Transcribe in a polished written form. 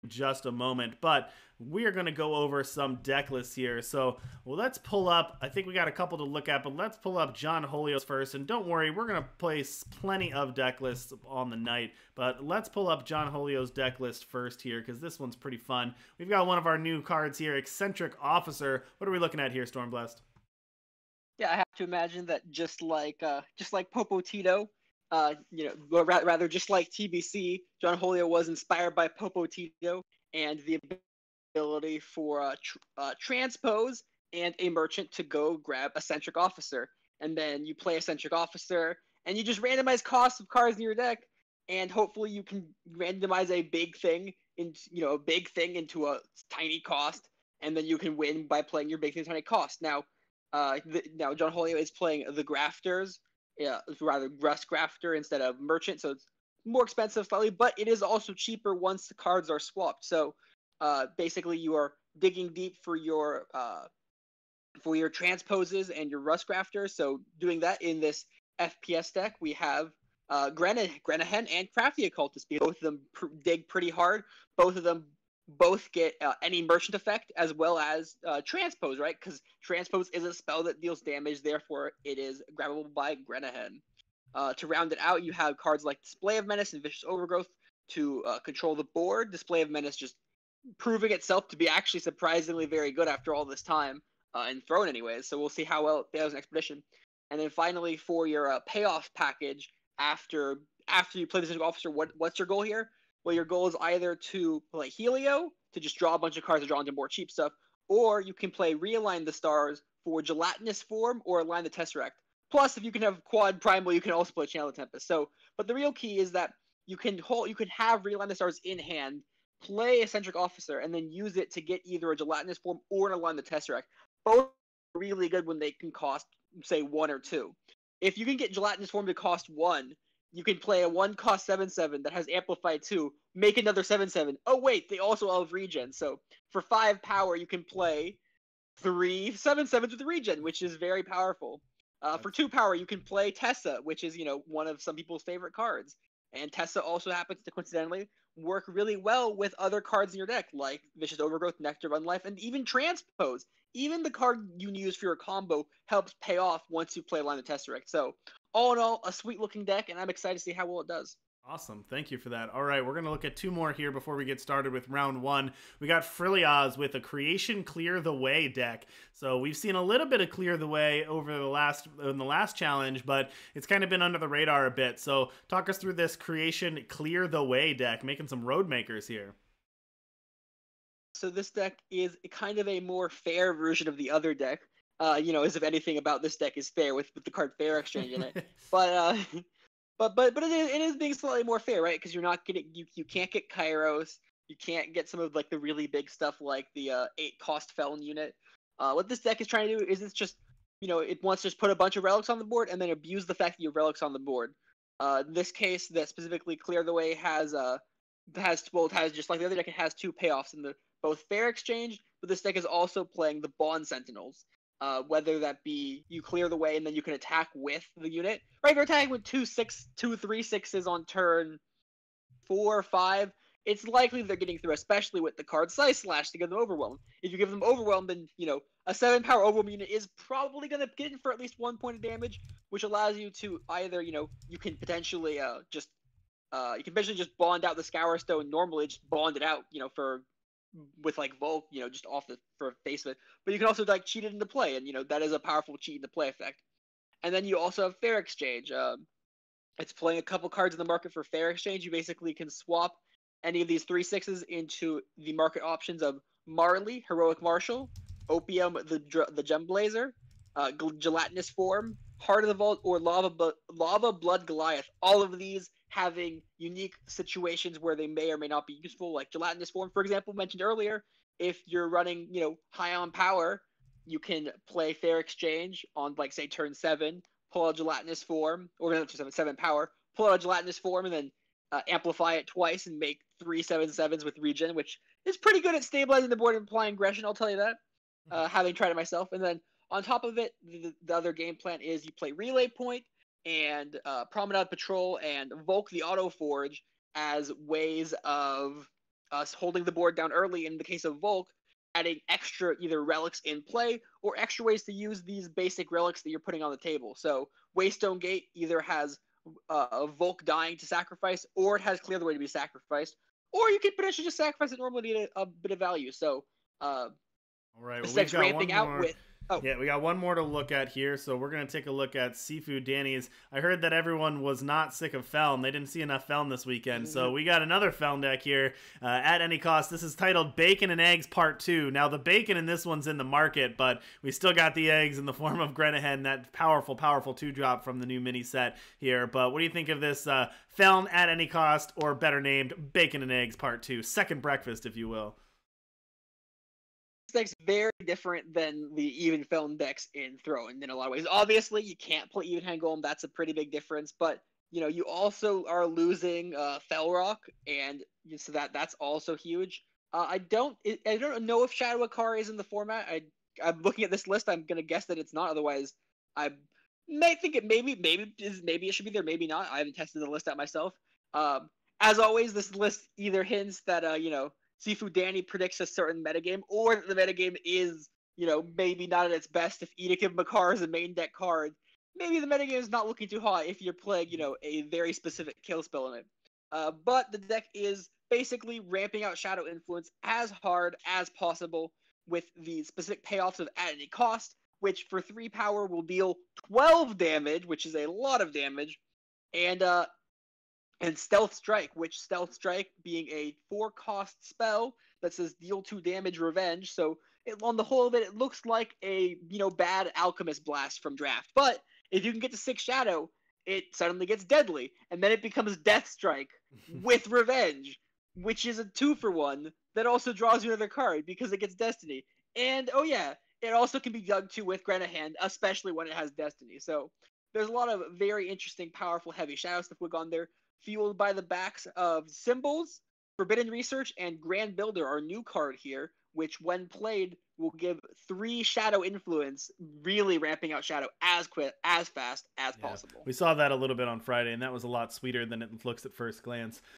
just a moment, but we are going to go over some deck lists here. So, well, let's pull up. I think we got a couple to look at, but let's pull up John Holio's first. And don't worry, we're going to place plenty of deck lists on the night. But let's pull up John Holio's deck list first here because this one's pretty fun. We've got one of our new cards here, Eccentric Officer. What are we looking at here, Stormblast? Yeah, I have to imagine that just like Popo Tito, rather just like TBC, John Holio was inspired by Popo Tito and the ability for transpose and a merchant to go grab Eccentric Officer, and then you play Eccentric Officer, and you just randomize costs of cards in your deck, and hopefully you can randomize a big thing into a tiny cost, and then you can win by playing your big thing tiny cost. Now John Holio is playing the Grafters, rather Rust Grafter instead of Merchant, so it's more expensive slightly, but it is also cheaper once the cards are swapped. So basically, you are digging deep for your transposes and your Rust Grafters. So doing that in this FPS deck, we have Grenahen and Crafty Occultist. Both of them dig pretty hard. Both of them both get any merchant effect as well as transpose, right? Because transpose is a spell that deals damage, therefore it is grabbable by Grenahen. To round it out, you have cards like Display of Menace and Vicious Overgrowth to control the board. Display of Menace just proving itself to be actually surprisingly very good after all this time, and Throne anyways. So we'll see how well it fails in Expedition. And then finally, for your payoff package, after you play the District Officer, what's your goal here? Well, your goal is either to play Helio to just draw a bunch of cards to draw into more cheap stuff, or you can play Realign the Stars for Gelatinous Form or Align the Tesseract. Plus, if you can have Quad Primal, you can also play Channel the Tempest. So, but the real key is that you can have Realign the Stars in hand, play Eccentric Officer, and then use it to get either a Gelatinous Form or an Align the Tesseract. Both are really good when they can cost, say, 1 or 2. If you can get Gelatinous Form to cost 1, you can play a 1-cost 7/7 that has Amplify 2, make another 7/7. Oh wait, they also all have regen. So for 5 power, you can play 3 7/7s with regen, which is very powerful. For 2 power, you can play Tessa, which is one of some people's favorite cards. And Tessa also happens to coincidentally work really well with other cards in your deck, like Vicious Overgrowth, Nectar of Unlife, and even Transpose. Even the card you use for your combo helps pay off once you play Line of Tesseract. So all in all, a sweet looking deck, and I'm excited to see how well it does. Awesome. Thank you for that. All right, we're going to look at 2 more here before we get started with round 1. We got Frilliaz with a Creation Clear the Way deck. So we've seen a little bit of Clear the Way over in the last challenge, but it's kind of been under the radar a bit. So talk us through this Creation Clear the Way deck, making some road makers here. So this deck is kind of a more fair version of the other deck. As if anything about this deck is fair with the card Fair Exchange in it. But But it is being slightly more fair, right? Because you're not getting you can't get Kairos, you can't get some of like the really big stuff like the 8-cost Felon unit. What this deck is trying to do is it wants to just put a bunch of relics on the board and then abuse the fact that you have relics on the board. In this case, that specifically Clear the Way has just like the other deck, it has 2 payoffs in the both Fair Exchange, but this deck is also playing the Bond Sentinels. Whether that be you clear the way and then you can attack with the unit. Right, if you're attacking with 3/6s on turn 4 or 5, it's likely they're getting through, especially with the card Size Slash to give them Overwhelm. If you give them Overwhelm, then a 7-power Overwhelm unit is probably going to get in for at least 1 point of damage, which allows you to either you can potentially just bond out the Scour Stone normally, just bond it out for with like Volk, just off the for face of it. But you can also like cheat it into play, and that is a powerful cheat into play effect. And then you also have Fair Exchange. It's playing a couple cards in the market for Fair Exchange. You basically can swap any of these 3/6s into the market options of Marley, Heroic Marshal, Opium, the Gem Blazer, Gelatinous Form, Heart of the Vault, or Lava Blood Goliath. All of these having unique situations where they may or may not be useful, like Gelatinous Form, for example, mentioned earlier. If you're running, high on power, you can play Fair Exchange on, like, say, turn 7, pull out Gelatinous Form, or no, 7 power, pull out a Gelatinous Form, and then amplify it twice and make 3 7/7s with regen, which is pretty good at stabilizing the board and applying aggression, I'll tell you that, having tried it myself. And then on top of it, the other game plan is you play Relay Point and Promenade Patrol and Volk the Auto Forge as ways of holding the board down early in the case of Volk, adding extra either relics in play or extra ways to use these basic relics that you're putting on the table. So Waystone Gate either has a Volk dying to sacrifice, or it has Clear the Way to be sacrificed, or you could potentially just sacrifice it normally to get a bit of value. So all right, this well, deck's ramping out with. Oh. Yeah, we got one more to look at here, so we're going to take a look at Sifu Danny's. I heard that everyone was not sick of Feln. They didn't see enough Feln this weekend, so we got another Feln deck here at any cost. This is titled Bacon and Eggs Part 2. Now, the bacon in this one's in the market, but we still got the eggs in the form of Grenahen, that powerful, powerful 2-drop from the new mini set here. But what do you think of this Feln at any cost, or better named Bacon and Eggs Part 2? Second breakfast, if you will. Deck's very different than the even Feln decks in Throne in a lot of ways. Obviously, you can't play even hand Golem. That's a pretty big difference. But you also are losing Felrock, and so that's also huge. I don't know if Shadow Akari is in the format. I'm looking at this list. I'm gonna guess that it's not. Otherwise, I may think it maybe it should be there. Maybe not. I haven't tested the list out myself. As always, this list either hints that Sifu Danny predicts a certain metagame, or that the metagame is, maybe not at its best. If Edict of Makar is a main deck card, maybe the metagame is not looking too hot if you're playing, a very specific kill spell in it. But the deck is basically ramping out Shadow Influence as hard as possible with the specific payoffs of at any cost, which for 3 power will deal 12 damage, which is a lot of damage, and Stealth Strike, which Stealth Strike being a 4-cost spell that says deal 2 damage revenge. So on the whole of it, it looks like a bad Alchemist Blast from draft. But if you can get to 6 Shadow, it suddenly gets deadly, and then it becomes Death Strike with Revenge, which is a 2-for-1 that also draws you another card because it gets Destiny. And it also can be dug to with Grenahan, especially when it has Destiny. So there's a lot of very interesting, powerful, heavy Shadow stuff going on there, fueled by the backs of Symbols, Forbidden Research, and Grand Builder, our new card here, which when played will give 3 Shadow Influence, really ramping out Shadow as fast as possible. We saw that a little bit on Friday, and that was a lot sweeter than it looks at first glance.